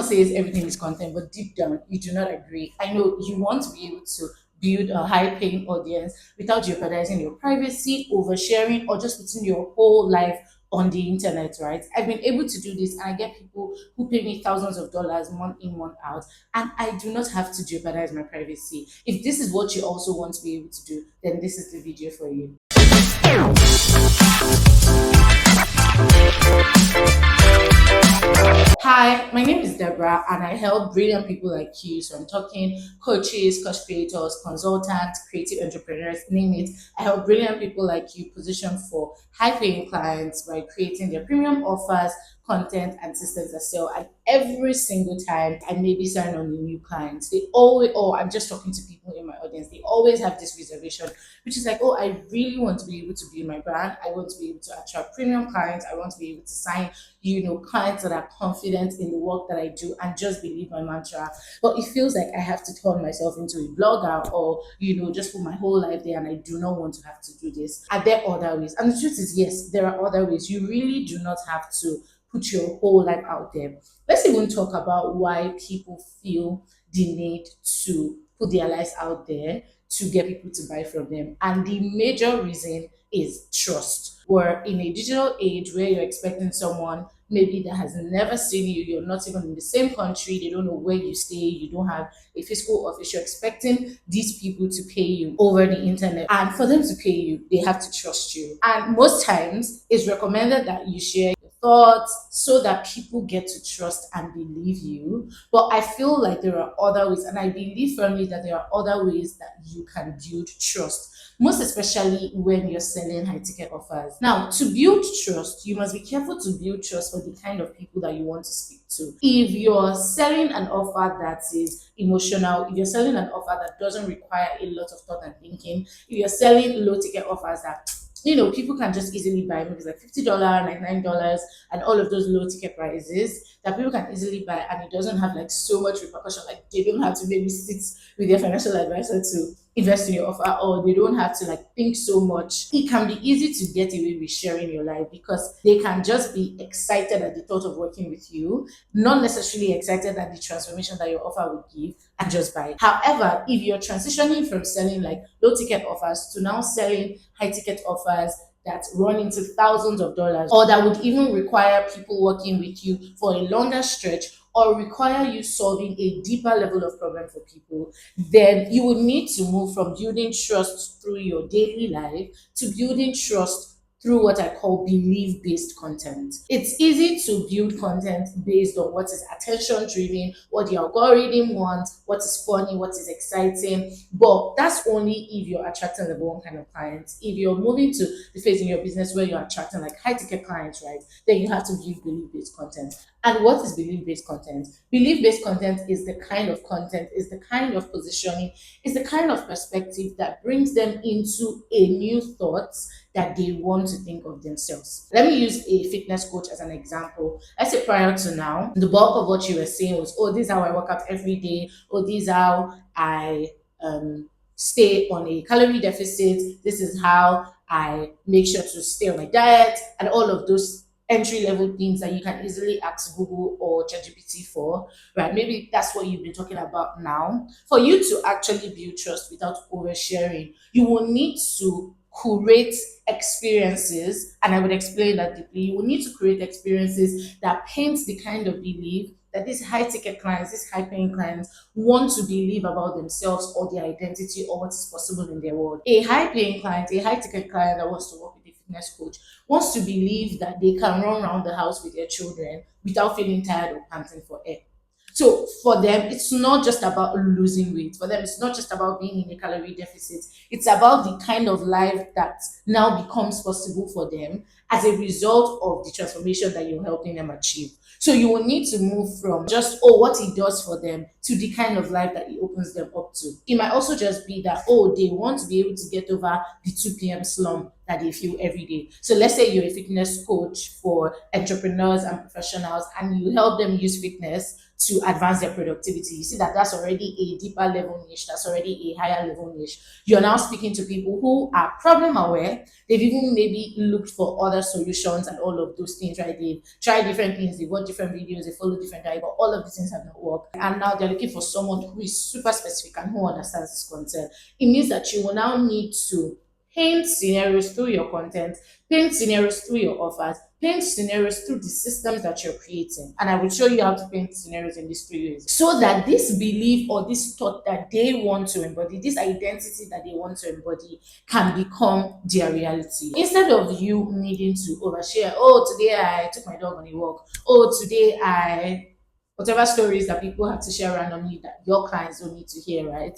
says everything is content, but deep down, you do not agree. I know you want to be able to build a high paying audience without jeopardizing your privacy, oversharing, or just putting your whole life on the internet, right? I've been able to do this, and I get people who pay me thousands of dollars month in, month out, and I do not have to jeopardize my privacy. If this is what you also want to be able to do, then this is the video for you. Hi, my name is Deborah, and I help brilliant people like you. So I'm talking coaches, course creators, consultants, creative entrepreneurs, name it. I help brilliant people like you position for high-paying clients by creating their premium offers, content, and systems that sell. And every single time I maybe sign on the new clients, they always, oh, I'm just talking to people in my audience. They always have this reservation, which is like, oh, I really want to be able to build my brand. I want to be able to attract premium clients. I want to be able to sign clients that are confident in the work that I do and just believe my mantra. But it feels like I have to turn myself into a blogger or, just put my whole life there, and I do not want to have to do this. Are there other ways? And the truth is, yes, there are other ways. You really do not have to put your whole life out there. Let's even talk about why people feel the need to put their lives out there to get people to buy from them. And the major reason is trust. We're in a digital age where you're expecting someone maybe that has never seen you, you're not even in the same country, they don't know where you stay, you don't have a physical office, you're expecting these people to pay you over the internet. And for them to pay you, they have to trust you. And most times it's recommended that you share your thoughts so that people get to trust and believe you. But I feel like there are other ways, and I believe firmly that there are other ways that you can build trust, most especially when you're selling high ticket offers. Now, to build trust, you must be careful to build trust for the kind of people that you want to speak to. If you're selling an offer that is emotional, if you're selling an offer that doesn't require a lot of thought and thinking, if you're selling low ticket offers that people can just easily buy, maybe it's like $50, $99, and all of those low ticket prices that people can easily buy, and it doesn't have like so much repercussion. Like they don't have to maybe sit with their financial advisor to invest in your offer, or they don't have to like think so much. It can be easy to get away with sharing your life because they can just be excited at the thought of working with you, not necessarily excited at the transformation that your offer would give, and just buy it. However, if you're transitioning from selling like low ticket offers to now selling high ticket offers that run into thousands of dollars, or that would even require people working with you for a longer stretch, or require you solving a deeper level of problem for people, then you would need to move from building trust through your daily life to building trust through what I call belief-based content. It's easy to build content based on what is attention-driven, what the algorithm wants, what is funny, what is exciting, but that's only if you're attracting level one kind of clients. If you're moving to the phase in your business where you're attracting like high-ticket clients, right, then you have to build belief-based content. And what is belief-based content? Belief-based content is the kind of content, is the kind of positioning, is the kind of perspective that brings them into a new thought that they want to think of themselves. Let me use a fitness coach as an example. Let's say prior to now, the bulk of what you were saying was, oh, this is how I work out every day, or this is how I stay on a calorie deficit, this is how I make sure to stay on my diet, and all of those entry-level things that you can easily ask Google or ChatGPT for, right? Maybe that's what you've been talking about now. For you to actually build trust without oversharing, you will need to create experiences, and I would explain that deeply. You will need to create experiences that paint the kind of belief that these high-ticket clients, these high-paying clients want to believe about themselves or their identity or what is possible in their world. A high-paying client, a high-ticket client that wants to work with a fitness coach wants to believe that they can run around the house with their children without feeling tired or panting for air. So for them, it's not just about losing weight. For them, it's not just about being in a calorie deficit. It's about the kind of life that now becomes possible for them as a result of the transformation that you're helping them achieve. So you will need to move from just, oh, what it does for them to the kind of life that it opens them up to. It might also just be that, oh, they want to be able to get over the 2 p.m. slump that they feel every day. So let's say you're a fitness coach for entrepreneurs and professionals, and you help them use fitness to advance their productivity. You see that that's already a deeper level niche, that's already a higher level niche. You're now speaking to people who are problem aware. They've even maybe looked for other solutions and all of those things, right? They've tried different things, they've watched different videos, they follow different diet, but all of these things have not worked. And now they're looking for someone who is super specific and who understands this concept. It means that you will now need to paint scenarios through your content, paint scenarios through your offers, paint scenarios through the systems that you're creating. And I will show you how to paint scenarios in these 3 ways so that this belief or this thought that they want to embody, this identity that they want to embody, can become their reality. Instead of you needing to overshare, oh, today I took my dog on a walk, oh, today whatever stories that people have to share randomly that your clients don't need to hear, right?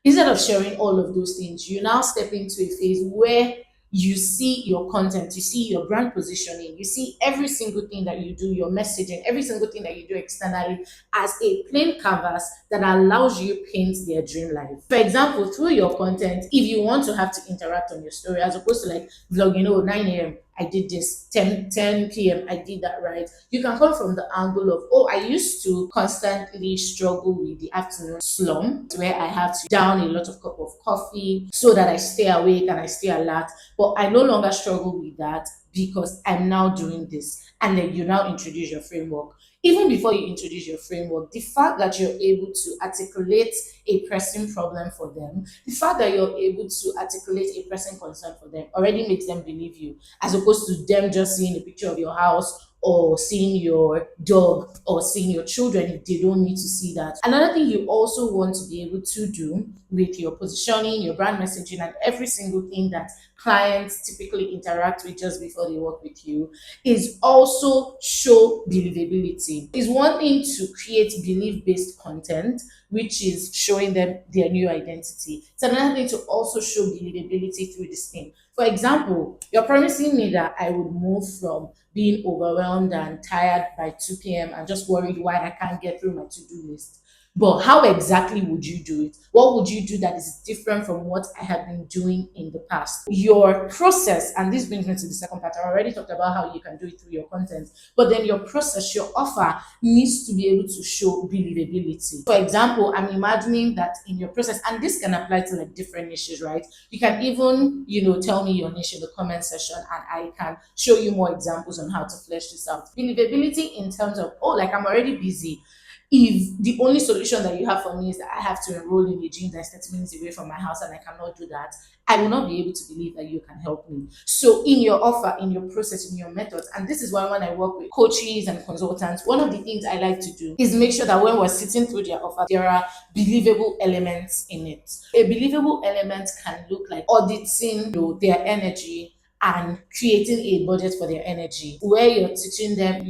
Instead of sharing all of those things, you now step into a phase where you see your content, you see your brand positioning, you see every single thing that you do, your messaging, every single thing that you do externally as a plain canvas that allows you paint their dream life. For example, through your content, if you want to have to interact on your story, as opposed to like vlogging, 9 a.m. I did this, 10 p.m. I did that, right? You can come from the angle of, oh, I used to constantly struggle with the afternoon slump where I have to down a lot of cup of coffee so that I stay awake and I stay alert. But I no longer struggle with that because I'm now doing this. And then you now introduce your framework. Even before you introduce your framework, the fact that you're able to articulate a pressing problem for them, the fact that you're able to articulate a pressing concern for them already makes them believe you, as opposed to them just seeing a picture of your house or seeing your dog or seeing your children if they don't need to see that. Another thing you also want to be able to do with your positioning, your brand messaging, and every single thing that clients typically interact with just before they work with you is also show believability. It's one thing to create belief-based content, which is showing them their new identity. It's another thing to also show believability through this thing. For example, you're promising me that I would move from being overwhelmed and tired by 2 p.m. and just worried why I can't get through my to-do list. But how exactly would you do it? What would you do that is different from what I have been doing in the past? Your process, and this brings me to the second part. I already talked about how you can do it through your content, but then your process, your offer needs to be able to show believability. For example, I'm imagining that in your process, and this can apply to like different niches, right? You can even, tell me your niche in the comment section and I can show you more examples on how to flesh this out. Believability in terms of, oh, like I'm already busy. If the only solution that you have for me is that I have to enroll in a gym that's 30 minutes away from my house and I cannot do that, I will not be able to believe that you can help me. So in your offer, in your process, in your methods, and this is why when I work with coaches and consultants, one of the things I like to do is make sure that when we're sitting through their offer, there are believable elements in it. A believable element can look like auditing their energy and creating a budget for their energy, where you're teaching them,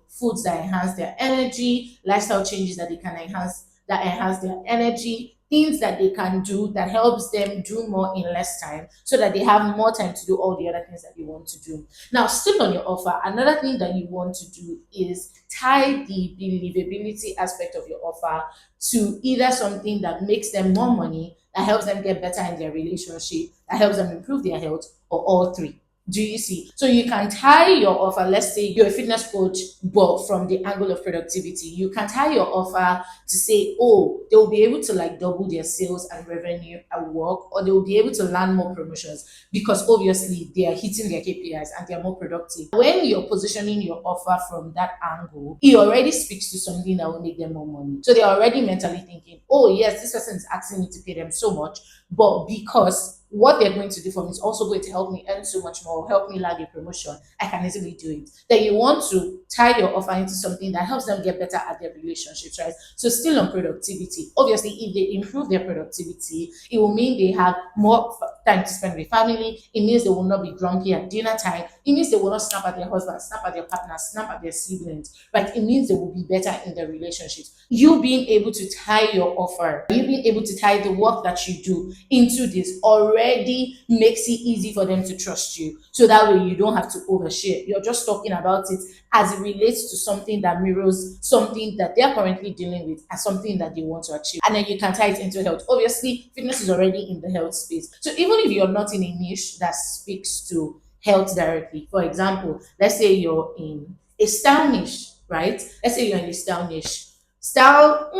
foods that enhance their energy, lifestyle changes that they can enhance their energy, things that they can do that helps them do more in less time so that they have more time to do all the other things that they want to do. Now, still on your offer, another thing that you want to do is tie the believability aspect of your offer to either something that makes them more money, that helps them get better in their relationship, that helps them improve their health, or all three. Do you see? So you can tie your offer, let's say you're a fitness coach, but from the angle of productivity, you can tie your offer to say, oh, they'll be able to like double their sales and revenue at work, or they'll be able to land more promotions because obviously they are hitting their KPIs and they're more productive. When you're positioning your offer from that angle, it already speaks to something that will make them more money. So they're already mentally thinking, oh yes, this person is asking me to pay them so much, but because what they're going to do for me is also going to help me earn so much more, help me land a promotion, I can easily do it. Then you want to tie your offer into something that helps them get better at their relationships, right? So still on productivity. Obviously, if they improve their productivity, it will mean they have more time to spend with family. It means they will not be grumpy at dinner time. It means they will not snap at their husband, snap at their partner, snap at their siblings, right? It means they will be better in their relationships. You being able to tie your offer, you being able to tie the work that you do into this already already makes it easy for them to trust you. So that way you don't have to overshare. You're just talking about it as it relates to something that mirrors something that they're currently dealing with and something that they want to achieve. And then you can tie it into health. Obviously, fitness is already in the health space. So even if you're not in a niche that speaks to health directly, for example, let's say you're in a style niche, right? Let's say you're in a style niche. Style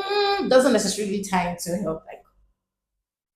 doesn't necessarily tie into health. Like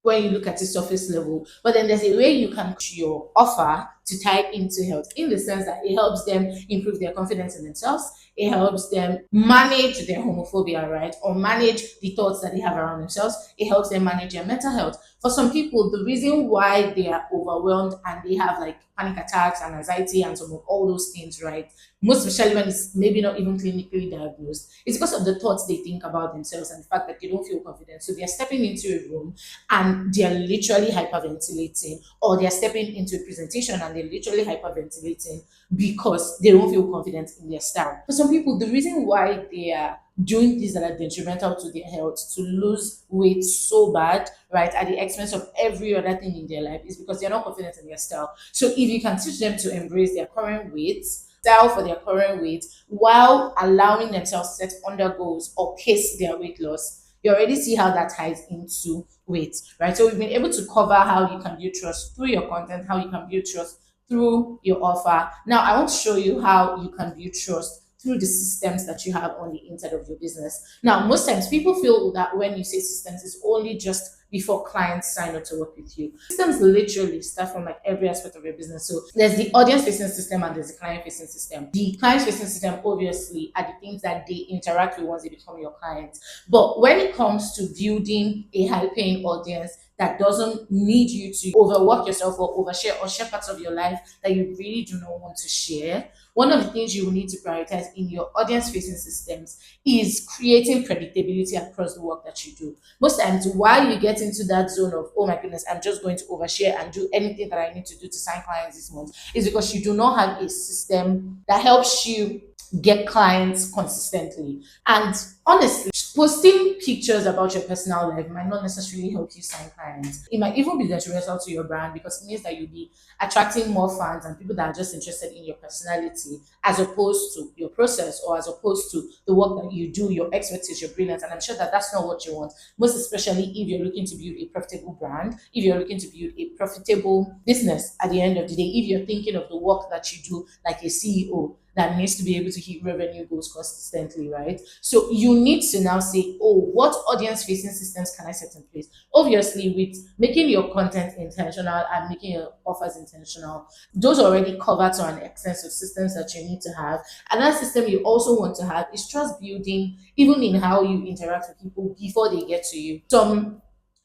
when you look at the surface level. But then there's a way you can push your offer to tie into health in the sense that it helps them improve their confidence in themselves. It helps them manage their homophobia, right? Or manage the thoughts that they have around themselves. It helps them manage their mental health. For some people, the reason why they are overwhelmed and they have like panic attacks and anxiety and some of all those things, right? Most especially when it's maybe not even clinically diagnosed, it's because of the thoughts they think about themselves and the fact that they don't feel confident. So they're stepping into a room and they're literally hyperventilating, or they're stepping into a presentation and they're literally hyperventilating because they don't feel confident in their style. For some people, the reason why they are doing things that are detrimental to their health, to lose weight so bad, right, at the expense of every other thing in their life, is because they're not confident in their style. So if you can teach them to embrace their current weight, style for their current weight, while allowing themselves set under goals or pace their weight loss, you already see how that ties into weight, right? So we've been able to cover how you can build trust through your content, how you can build trust through your offer. Now, I want to show you how you can build trust through the systems that you have on the inside of your business. Now, most times people feel that when you say systems, it's only just before clients sign up to work with you. Systems literally start from like every aspect of your business. So there's the audience facing system and there's the client facing system. The client facing system obviously are the things that they interact with once they become your clients. But when it comes to building a high paying audience that doesn't need you to overwork yourself or overshare or share parts of your life that you really do not want to share, one of the things you will need to prioritize in your audience facing systems is creating predictability across the work that you do. Most times, why you get into that zone of, oh my goodness, I'm just going to overshare and do anything that I need to do to sign clients this month, is because you do not have a system that helps you get clients consistently. And honestly, posting pictures about your personal life might not necessarily help you sign clients. It might even be detrimental to your brand because it means that you'll be attracting more fans and people that are just interested in your personality as opposed to your process or as opposed to the work that you do, your expertise, your brilliance. And I'm sure that that's not what you want, most especially if you're looking to build a profitable brand, if you're looking to build a profitable business at the end of the day, if you're thinking of the work that you do like a CEO that needs to be able to hit revenue goals consistently, right? So you need to now say, oh, what audience facing systems can I set in place? Obviously, with making your content intentional and making your offers intentional, those already cover to an extent of systems that you need to have. Another system you also want to have is trust building, even in how you interact with people before they get to you. Some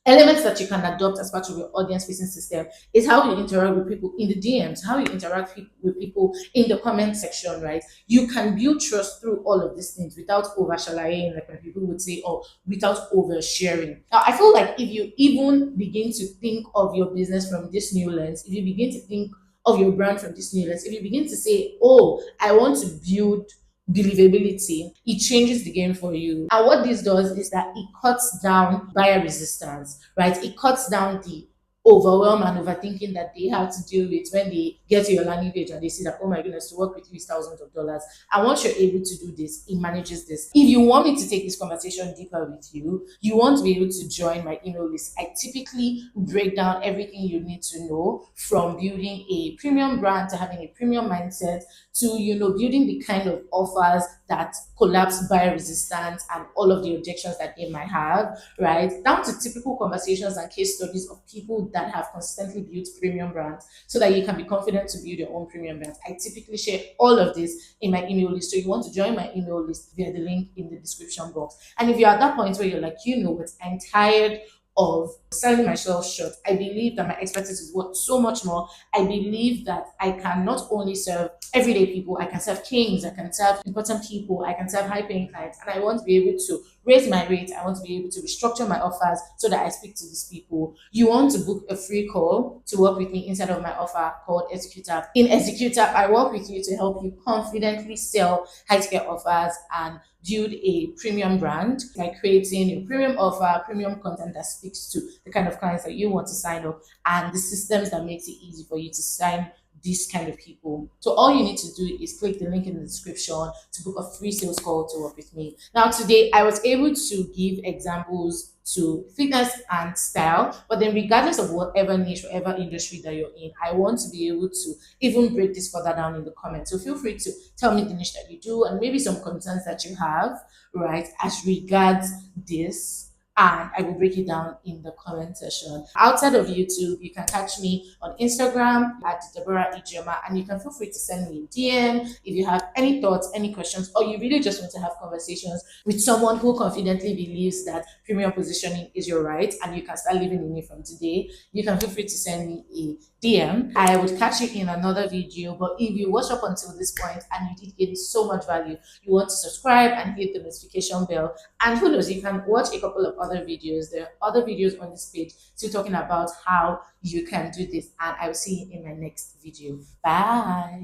elements that you can adopt as part of your audience facing system is how you interact with people in the DMs, how you interact with people in the comment section, right? You can build trust through all of these things without overshadowing, like when people would say, or without oversharing. Now, I feel like if you even begin to think of your business from this new lens, if you begin to think of your brand from this new lens, if you begin to say, oh, I want to build believability, it changes the game for you. And what this does is that it cuts down buyer resistance, right? It cuts down the overwhelm and overthinking that they have to deal with when they get to your landing page and they see that, oh my goodness, to work with you is thousands of dollars. And once you're able to do this, it manages this. If you want me to take this conversation deeper with you, you want to be able to join my email list. I typically break down everything you need to know, from building a premium brand to having a premium mindset to, building the kind of offers that collapse buyer resistance and all of the objections that they might have, right? Down to typical conversations and case studies of people that have consistently built premium brands so that you can be confident to build your own premium brands. I typically share all of this in my email list. So you want to join my email list via the link in the description box. And if you're at that point where you're like, what, I'm tired of selling myself short. I believe that my expertise is worth so much more. I believe that I can not only serve everyday people, I can serve kings, I can serve important people, I can serve high paying clients, and I want to be able to raise my rates. I want to be able to restructure my offers so that I speak to these people. You want to book a free call to work with me inside of my offer called ExecuTap. In ExecuTap, I work with you to help you confidently sell high ticket offers and build a premium brand by creating a premium offer, premium content that speaks to the kind of clients that you want to sign up, and the systems that makes it easy for you to sign these kind of people. So all you need to do is click the link in the description to book a free sales call to work with me. Now today I was able to give examples to fitness and style, but then regardless of whatever niche, whatever industry that you're in, I want to be able to even break this further down in the comments. So feel free to tell me the niche that you do and maybe some concerns that you have, right, as regards this, and I will break it down in the comment section. Outside of YouTube, you can catch me on Instagram at Deborah Ijeoma, and you can feel free to send me a DM if you have any thoughts, any questions, or you really just want to have conversations with someone who confidently believes that premium positioning is your right and you can start living in it from today. You can feel free to send me a DM. I would catch you in another video. But if you watch up until this point and you did gain so much value, you want to subscribe and hit the notification bell. And who knows, you can watch a couple of other videos. There are other videos on this page still talking about how you can do this. And I will see you in my next video. Bye.